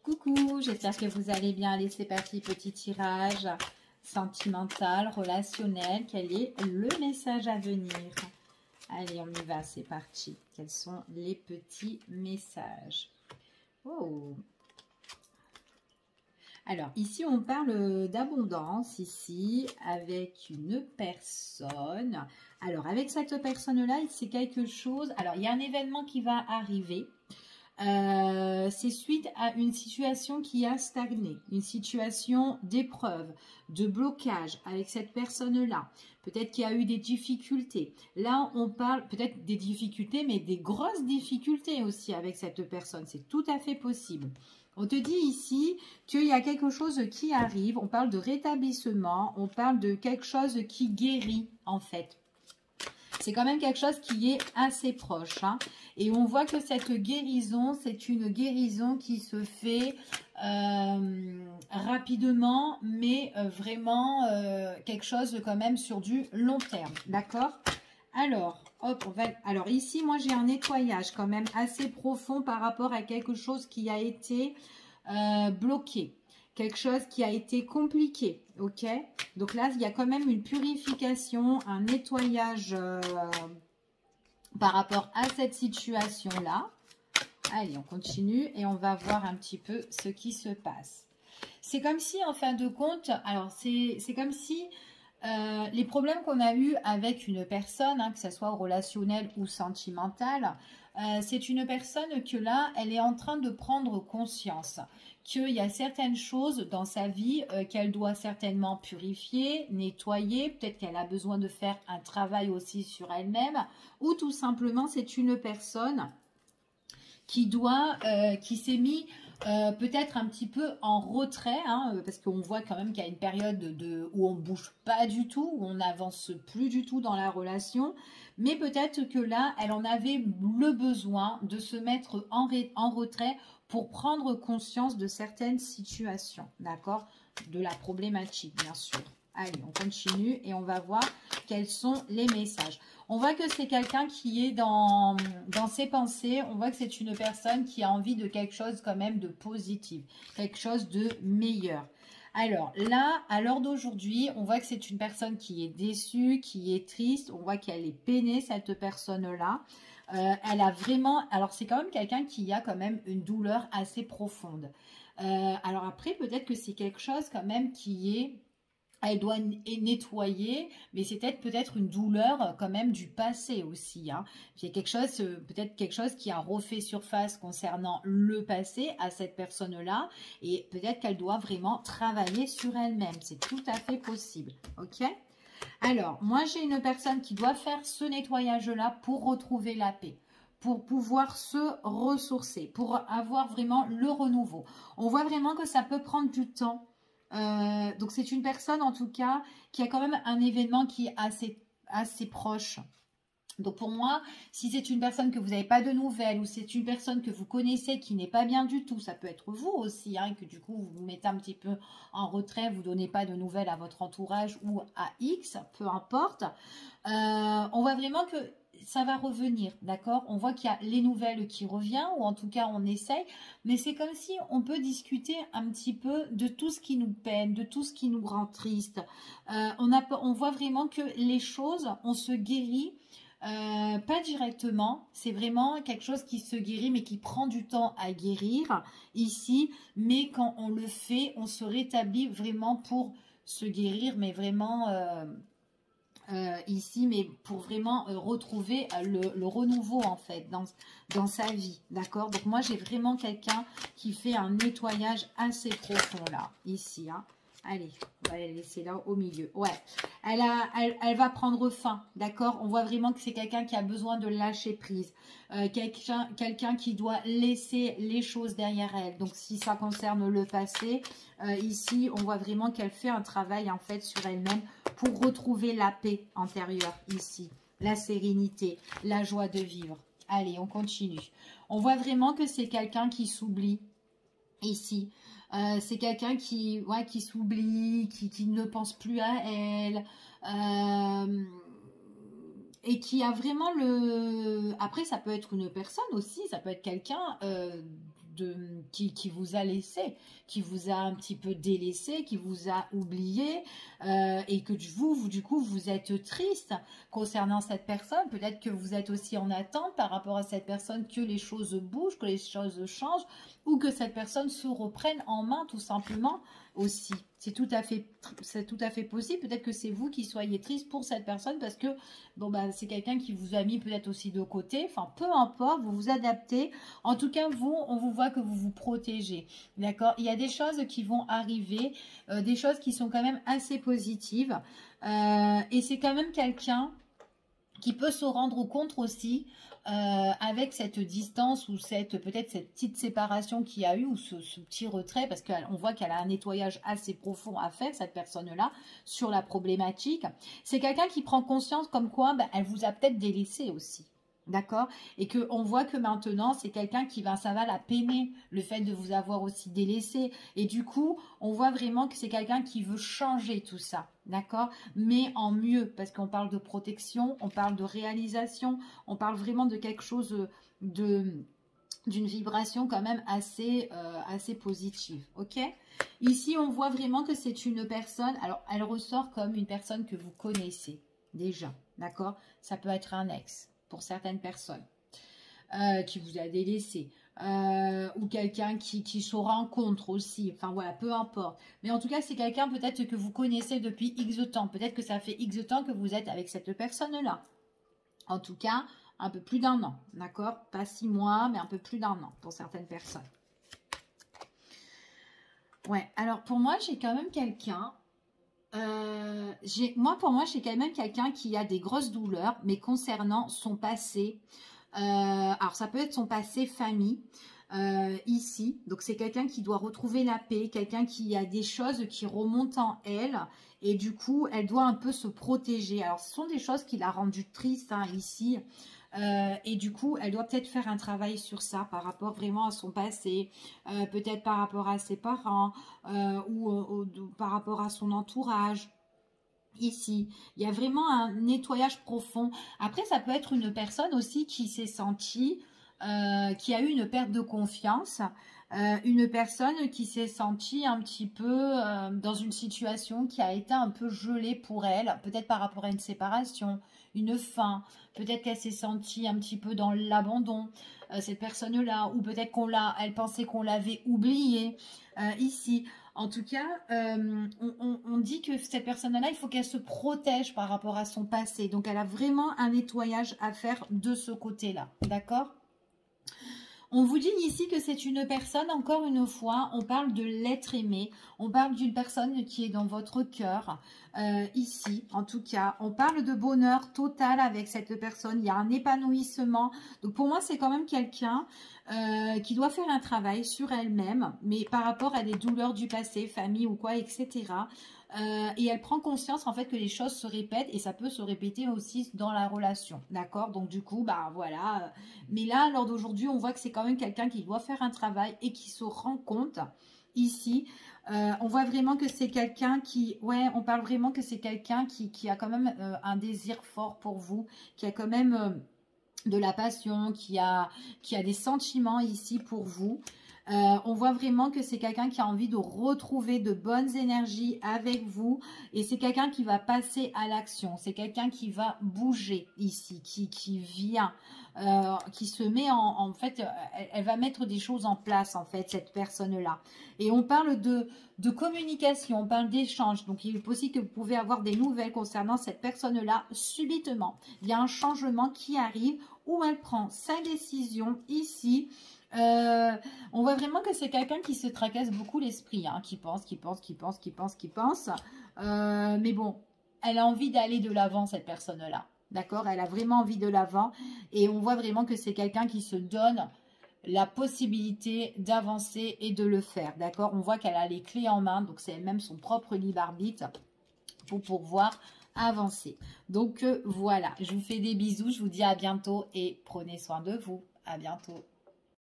Coucou, j'espère que vous allez bien. Allez, c'est parti, petit tirage sentimental, relationnel. Quel est le message à venir? Allez, on y va, c'est parti. Quels sont les petits messages? Oh! Alors, ici, on parle d'abondance, ici, avec une personne. Alors, avec cette personne-là, c'est quelque chose... Alors, il y a un événement qui va arriver. C'est suite à une situation qui a stagné, une situation d'épreuve, de blocage avec cette personne-là. Peut-être qu'il y a eu des difficultés. Là, on parle peut-être des difficultés, mais des grosses difficultés aussi avec cette personne. C'est tout à fait possible. On te dit ici qu'il y a quelque chose qui arrive. On parle de rétablissement, on parle de quelque chose qui guérit en fait. C'est quand même quelque chose qui est assez proche. Hein. Et on voit que cette guérison, c'est une guérison qui se fait rapidement, mais vraiment quelque chose quand même sur du long terme. D'accord? Alors, hop, alors ici, moi, j'ai un nettoyage quand même assez profond par rapport à quelque chose qui a été bloqué. Quelque chose qui a été compliqué, ok? Donc là, il y a quand même une purification, un nettoyage par rapport à cette situation-là. Allez, on continue et on va voir un petit peu ce qui se passe. C'est comme si, en fin de compte, alors c'est comme si les problèmes qu'on a eus avec une personne, hein, que ce soit relationnel ou sentimental, c'est une personne que là, elle est en train de prendre conscience qu'il y a certaines choses dans sa vie qu'elle doit certainement purifier, nettoyer, peut-être qu'elle a besoin de faire un travail aussi sur elle-même, ou tout simplement c'est une personne qui s'est mis peut-être un petit peu en retrait, hein, parce qu'on voit quand même qu'il y a une période où on ne bouge pas du tout, où on n'avance plus du tout dans la relation, mais peut-être que là, elle en avait le besoin de se mettre en retrait pour prendre conscience de certaines situations, d'accord? De la problématique, bien sûr. Allez, on continue et on va voir quels sont les messages. On voit que c'est quelqu'un qui est dans ses pensées. On voit que c'est une personne qui a envie de quelque chose quand même de positif, quelque chose de meilleur. Alors là, à l'heure d'aujourd'hui, on voit que c'est une personne qui est déçue, qui est triste. On voit qu'elle est peinée, cette personne-là. Elle a vraiment... Alors, c'est quand même quelqu'un qui a quand même une douleur assez profonde. Alors après, peut-être que c'est quelque chose quand même qui est... Elle doit nettoyer, mais c'est peut-être une douleur quand même du passé aussi. Hein. Il y a quelque chose, peut-être quelque chose qui a refait surface concernant le passé à cette personne-là, et peut-être qu'elle doit vraiment travailler sur elle-même. C'est tout à fait possible. Ok? Alors, moi j'ai une personne qui doit faire ce nettoyage-là pour retrouver la paix, pour pouvoir se ressourcer, pour avoir vraiment le renouveau. On voit vraiment que ça peut prendre du temps. Donc c'est une personne en tout cas qui a quand même un événement qui est assez proche. Donc pour moi, si c'est une personne que vous n'avez pas de nouvelles ou c'est une personne que vous connaissez qui n'est pas bien du tout, ça peut être vous aussi, hein, que du coup vous vous mettez un petit peu en retrait, vous ne donnez pas de nouvelles à votre entourage ou à X, peu importe. On voit vraiment que ça va revenir, d'accord? On voit qu'il y a les nouvelles qui reviennent, ou en tout cas on essaye, mais c'est comme si on peut discuter un petit peu de tout ce qui nous peine, de tout ce qui nous rend triste. On voit vraiment que les choses, on se guérit, pas directement, c'est vraiment quelque chose qui se guérit, mais qui prend du temps à guérir ici, mais quand on le fait, on se rétablit vraiment pour se guérir, mais vraiment... ici, mais pour vraiment retrouver le renouveau en fait dans sa vie, d'accord? Donc moi j'ai vraiment quelqu'un qui fait un nettoyage assez profond là, ici, hein. Allez, on va la laisser là au milieu. Ouais, elle va prendre fin, d'accord? On voit vraiment que c'est quelqu'un qui a besoin de lâcher prise. Quelqu'un qui doit laisser les choses derrière elle. Donc, si ça concerne le passé, ici, on voit vraiment qu'elle fait un travail en fait sur elle-même pour retrouver la paix intérieure ici. La sérénité, la joie de vivre. Allez, on continue. On voit vraiment que c'est quelqu'un qui s'oublie ici. C'est quelqu'un qui s'oublie, qui ne pense plus à elle, et qui a vraiment le... Après, ça peut être une personne aussi, ça peut être quelqu'un qui vous a laissé, qui vous a un petit peu délaissé, qui vous a oublié, et que vous, du coup, vous êtes triste concernant cette personne. Peut-être que vous êtes aussi en attente par rapport à cette personne que les choses bougent, que les choses changent, ou que cette personne se reprenne en main tout simplement aussi. C'est tout à fait possible. Peut-être que c'est vous qui soyez triste pour cette personne parce que bon, bah, c'est quelqu'un qui vous a mis peut-être aussi de côté. Enfin, peu importe, vous vous adaptez. En tout cas, vous, on vous voit que vous vous protégez. D'accord? Il y a des choses qui vont arriver, des choses qui sont quand même assez positives. Et c'est quand même quelqu'un qui peut se rendre compte aussi avec cette distance ou peut-être cette petite séparation qu'il y a eu ou ce petit retrait, parce qu'on voit qu'elle a un nettoyage assez profond à faire, cette personne-là, sur la problématique. C'est quelqu'un qui prend conscience comme quoi ben, elle vous a peut-être délaissé aussi. D'accord? Et qu'on voit que maintenant, c'est quelqu'un qui va, ça va la peiner, le fait de vous avoir aussi délaissé. Et du coup, on voit vraiment que c'est quelqu'un qui veut changer tout ça. D'accord? Mais en mieux, parce qu'on parle de protection, on parle de réalisation, on parle vraiment de quelque chose d'une vibration quand même assez positive. Ok? Ici, on voit vraiment que c'est une personne, alors elle ressort comme une personne que vous connaissez déjà. D'accord? Ça peut être un ex pour certaines personnes, qui vous a délaissé, ou quelqu'un qui se rencontre aussi, enfin voilà, peu importe. Mais en tout cas, c'est quelqu'un peut-être que vous connaissez depuis X temps, peut-être que ça fait X temps que vous êtes avec cette personne-là. En tout cas, un peu plus d'1 an, d'accord? Pas 6 mois, mais un peu plus d'1 an pour certaines personnes. Ouais, alors pour moi, j'ai quand même quelqu'un... pour moi, j'ai quand même quelqu'un qui a des grosses douleurs, mais concernant son passé. Alors, ça peut être son passé famille, ici. Donc, c'est quelqu'un qui doit retrouver la paix, quelqu'un qui a des choses qui remontent en elle. Et du coup, elle doit un peu se protéger. Alors, ce sont des choses qui la rendent triste, hein, ici. Et du coup, elle doit peut-être faire un travail sur ça par rapport vraiment à son passé, peut-être par rapport à ses parents ou par rapport à son entourage. Ici, il y a vraiment un nettoyage profond. Après, ça peut être une personne aussi qui s'est sentie, qui a eu une perte de confiance, une personne qui s'est sentie un petit peu dans une situation qui a été un peu gelée pour elle, peut-être par rapport à une séparation, une fin, peut-être qu'elle s'est sentie un petit peu dans l'abandon, cette personne-là, ou peut-être elle pensait qu'on l'avait oubliée ici. En tout cas, on dit que cette personne-là, il faut qu'elle se protège par rapport à son passé. Donc, elle a vraiment un nettoyage à faire de ce côté-là. D'accord ? On vous dit ici que c'est une personne, encore une fois, on parle de l'être aimé, on parle d'une personne qui est dans votre cœur, ici, en tout cas. On parle de bonheur total avec cette personne, il y a un épanouissement. Donc pour moi, c'est quand même quelqu'un qui doit faire un travail sur elle-même, mais par rapport à des douleurs du passé, famille ou quoi, etc. Et elle prend conscience en fait que les choses se répètent et ça peut se répéter aussi dans la relation, d'accord? Donc du coup, bah voilà. Mais là, lors d'aujourd'hui, on voit que c'est quand même quelqu'un qui doit faire un travail et qui se rend compte ici. On voit vraiment que c'est quelqu'un qui, ouais, on parle vraiment que c'est quelqu'un qui a quand même un désir fort pour vous, qui a quand même de la passion, qui a des sentiments ici pour vous. On voit vraiment que c'est quelqu'un qui a envie de retrouver de bonnes énergies avec vous et c'est quelqu'un qui va passer à l'action, c'est quelqu'un qui va bouger ici, qui vient, qui se met en fait, elle va mettre des choses en place en fait, cette personne-là. Et on parle de communication, on parle d'échange, donc il est possible que vous pouvez avoir des nouvelles concernant cette personne-là subitement. Il y a un changement qui arrive où elle prend sa décision ici. On voit vraiment que c'est quelqu'un qui se tracasse beaucoup l'esprit, hein, qui pense. Mais bon, elle a envie d'aller de l'avant, cette personne-là. D'accord? Elle a vraiment envie de l'avant. Et on voit vraiment que c'est quelqu'un qui se donne la possibilité d'avancer et de le faire. D'accord? On voit qu'elle a les clés en main. Donc, c'est elle-même son propre libre arbitre pour pouvoir avancer. Donc, voilà. Je vous fais des bisous. Je vous dis à bientôt et prenez soin de vous. À bientôt.